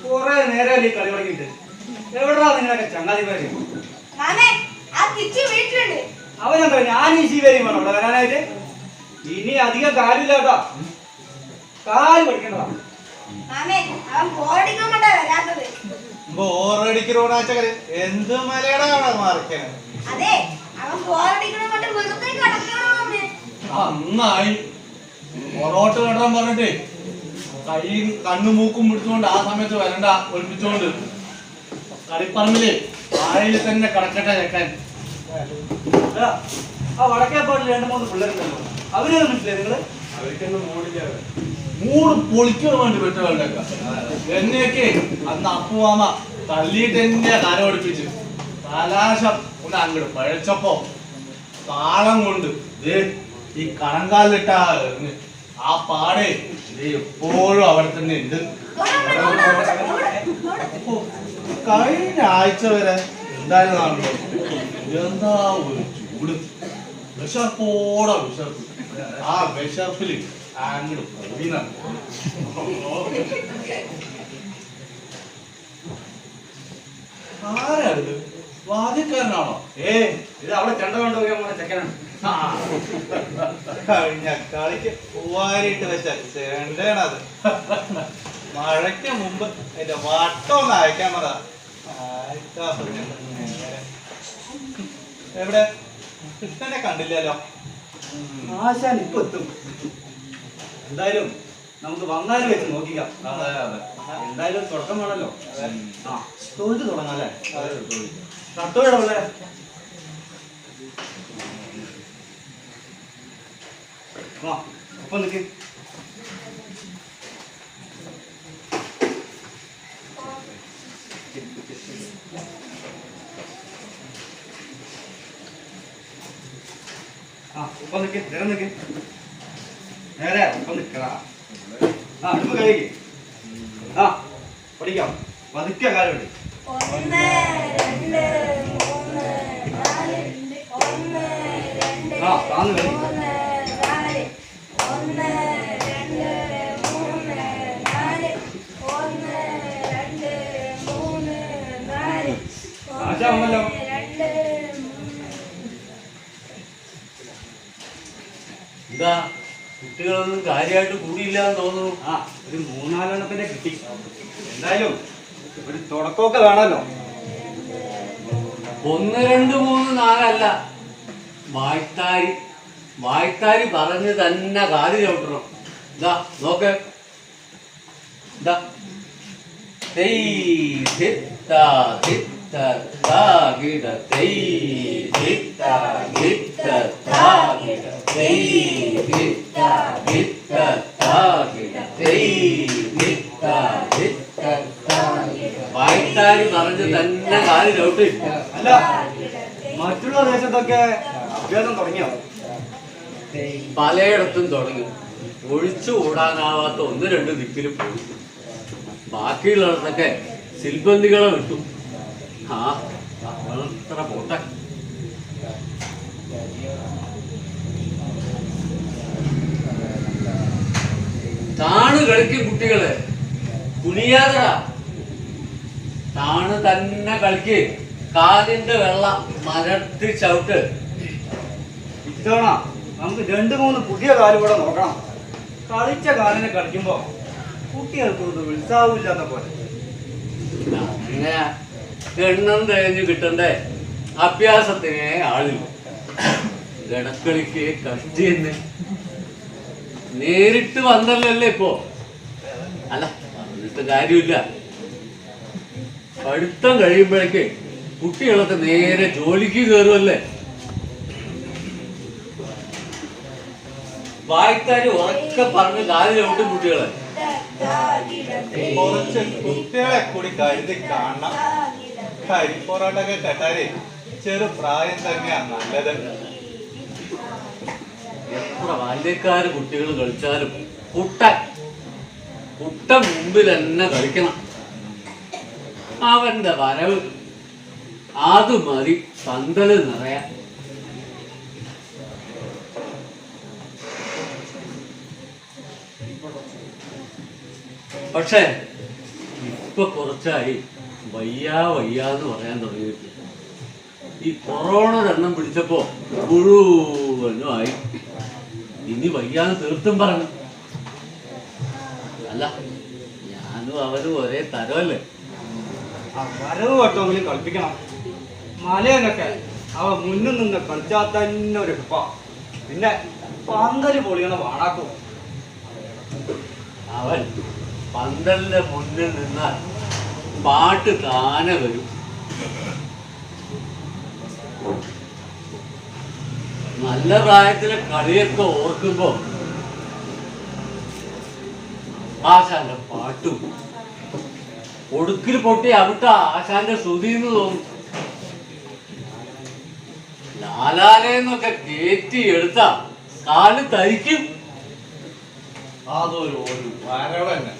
കൊറേ നേരം ഈ കളി തുടങ്ങിയിട്ട് എവിടാ നിങ്ങളൊക്കെ ചങ്ങാതിമാര്? അവനെന്താ ഞാൻ ഈ ശീവേരിയും വേണം അവിടെ വരാനായിട്ട്? ഇനി അധികം കാര്യമില്ല കേട്ടോ, കാല് പഠിക്കണ്ടതാ. ബോറടിക്കണോടാച്ചകര് എന്ത് മലയുടെ മറിക്കാൻ നന്നായി പൊറോട്ട് കണ്ടാൻ പറഞ്ഞിട്ടേ കൈയും കണ്ണും മൂക്കും പിടിച്ചുകൊണ്ട് ആ സമയത്ത് വരണ്ട ഒളിപ്പിച്ചോണ്ട് കളിപ്പറമ്പില് വാഴയിൽ തന്നെ കിടക്കട്ടെ ചെക്കാൻ. ആ വടക്കേപ്പാട്ടിൽ 2-3 പിള്ളേരുണ്ടല്ലോ, അവര് മനസ്സിലായി നിങ്ങള്? അവർക്കൊന്നും മൂട് പൊളിക്കാൻ വേണ്ടി പെട്ടവരുടെയൊക്കെ എന്നെയൊക്കെ അന്ന് അപ്പുവാമ തള്ളിയിട്ട് തന്നെ കര പഠിപ്പിച്ച് കലാശം ഒന്ന് അങ്ങോട്ട് പഴച്ചപ്പോ താളം കൊണ്ട് ഈ കണങ്കാലിട്ട ആ പാടെ എപ്പോഴും അവിടെ തന്നെ ഉണ്ട്. കഴിഞ്ഞ ആഴ്ച വരെ എന്തായാലും എന്താ ഒരു ചൂട്, വിശർപ്പോടെ വിശർപ്പ്. ആ വിശർപ്പില് അങ്ങോട്ട് പോയിന്നാണ്. ആരാത്? വാദ്യക്കാരനാണോ? ഇത് അവിടെ ചെണ്ട കൊണ്ടുപോയി ചെക്കനാണ്. കഴിഞ്ഞ കളിക്ക് പൂവാരിട്ട് വെച്ച ചെണ്ടയാണത്. മഴയ്ക്ക് മുമ്പ് അതിന്റെ വട്ടം ഒന്ന് അയക്കാൻ പറ. എവിടെ കൃഷ്ണനെ കണ്ടില്ലല്ലോ. ആശാൻ ഇപ്പൊ എത്തും. എന്തായാലും നമുക്ക് വന്നാലും വെച്ച് നോക്കിക്കാം. എന്തായാലും തുടക്കം വേണല്ലോ. തൊഴിൽ തുടങ്ങാം അല്ലേ? ഷർട്ടോടെ വളരെ ഒപ്പം നിൽക്ക്. ഒപ്പം നിൽക്ക്, നേരെ നിൽക്ക്, നേരെ ഒപ്പം നിൽക്കടാ. അടുപ്പ് കഴിക്ക്. പഠിക്കാം, പതുക്കെ കാലുണ്ട്. താന്ന് കളി. ആശാ വന്നല്ലോ. എന്താ കുട്ടികളൊന്നും കാര്യമായിട്ട് കൂടിയില്ലാന്ന് തോന്നുന്നു. ഒരു 3-4 കിട്ടി. എന്തായാലും ഒരു തുടക്കമൊക്കെ വേണമല്ലോ. 1, 2, 3, 4 അല്ല, വായ്ത്താരി പറഞ്ഞ് തന്നെ കാല് ചവിട്ടണം. ഇതാ നോക്ക്, ഇതാ വായ്ത്താരി പറഞ്ഞ് തന്നെ കാല് ചവിട്ടി. അല്ല, മറ്റുള്ള ദേശത്തൊക്കെ അഭ്യാസം തുടങ്ങിയോ? പലയിടത്തും തുടങ്ങി. ഒഴിച്ചു കൂടാനാവാത്ത 1-2 ദിക്കിലും പോയി. ബാക്കിയുള്ളിടത്തൊക്കെ സിൽബന്ദികളെ വിട്ടു. അത്ര പോട്ടെ. താണ് കളിക്കും കുട്ടികള്, കുനിയാതറ. താണ് തന്നെ കളിക്ക്. കാലിന്റെ വെള്ള മരത്തി ചവിട്ട്. ഇത്തവണ നമുക്ക് 2-3 പുതിയ കാല് കൂടെ നോക്കണം. കളിച്ച കാലിനെ കളിക്കുമ്പോ കുട്ടികൾക്കൊന്നും ഉത്സാഹമില്ലാത്ത പോലെ. അങ്ങനെ എണ്ണം തേഞ്ഞ് കിട്ടണ്ടേ? അഭ്യാസത്തിനെ ആളില്ല. ഗണക്കളിക്ക് കഷ്ടി തന്നെ നേരിട്ട് വന്നല്ലേ ഇപ്പോ. അല്ല, എന്നിട്ട് കാര്യമില്ല. പഠിത്തം കഴിയുമ്പോഴേക്ക് കുട്ടികളൊക്കെ നേരെ ജോലിക്ക് കയറുമല്ലേ. വായ്ത്താരി ഉറക്കെ പറഞ്ഞ് കാലിൽ ചവിട്ടും കുട്ടികളെ. കുറച്ച് കുട്ടികളെ കൂടി കരുതി കാണണം. കരിപ്പൊറോട്ടൊക്കെ കേട്ടാലേ ചെറു പ്രായം തന്നെയാണ് നല്ലത്. എത്ര ബാല്യക്കാര് കുട്ടികൾ കളിച്ചാലും കുട്ട മുമ്പിൽ തന്നെ കളിക്കണം. അവന്റെ വരവ് അത് മതി പന്തല് നിറയാൻ. പക്ഷേ ഇപ്പൊ കുറച്ചായി വയ്യാന്ന് പറയാൻ തുടങ്ങിയിട്ട്. ഈ കൊറോണ എണ്ണം പിടിച്ചപ്പോ മുഴുവനും ആയി. ഇനി വയ്യാന്ന് തീർത്തും പറഞ്ഞു. അല്ല, ഞാനും അവനും ഒരേ തരമല്ലേ. ആ വരവ് വട്ടമെങ്കിലും കളിപ്പിക്കണം. മലയനൊക്കെ അവ മുന്നിൽ നിന്ന് കളിച്ചാൽ തന്നെ ഒരു ഇപ്പ. പിന്നെ പന്തല് പൊളിയണ വാണാക്കും. അവൻ പന്തലിന്റെ മുന്നിൽ നിന്നാൽ പാട്ട് താനെ വരും. നല്ല പ്രായത്തിലെ കളിയൊക്കെ ഓർക്കുമ്പോ ആശാന്റെ പാട്ടും ഒടുക്കിൽ പൊട്ടി അവിട്ട ആശാന്റെ ശ്രുതിന്ന് തോന്നും. ലാലാലെന്നൊക്കെ കേറ്റി എടുത്ത കാല് തരിക്കും. അതൊരു വരവ് തന്നെ.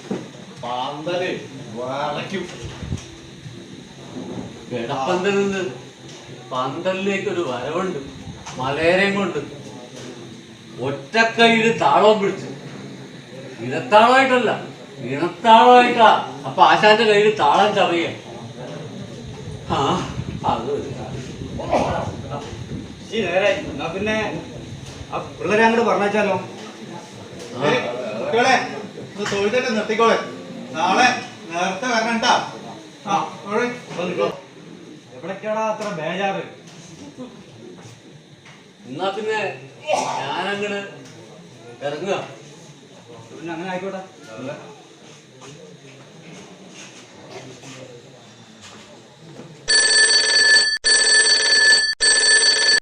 പന്തല് വരയ്ക്കും. കിടപ്പന്തലിൽ നിന്ന് പന്തലിലേക്ക് ഒരു വരവുണ്ട്. മലയരയും കൊണ്ട് ഒറ്റക്കൈയിൽ താളം പിടിച്ചു. ഇനത്താളമായിട്ടല്ല, ഇണത്താളമായിട്ടാ. അപ്പൊ ആശാന്റെ കയ്യിൽ താളം ചറിയ. ആ അത് നേരെ എന്നാ പിന്നെ ആ പിള്ളേരെ അങ്ങോട്ട് പറഞ്ഞാലോ. കുട്ടികളെ ഒന്ന് തൊഴുതൊക്കെ നിർത്തിക്കോളെ. നാളെ നേരത്തെ വരണം കേട്ടാ. എവിടേക്കാടാ അത്ര ബേജാറ്? എന്നാ പിന്നെ ഞാനങ്ങട് ഇറങ്ങുക. പിന്നെ അങ്ങനെ ആയിക്കോട്ടെ.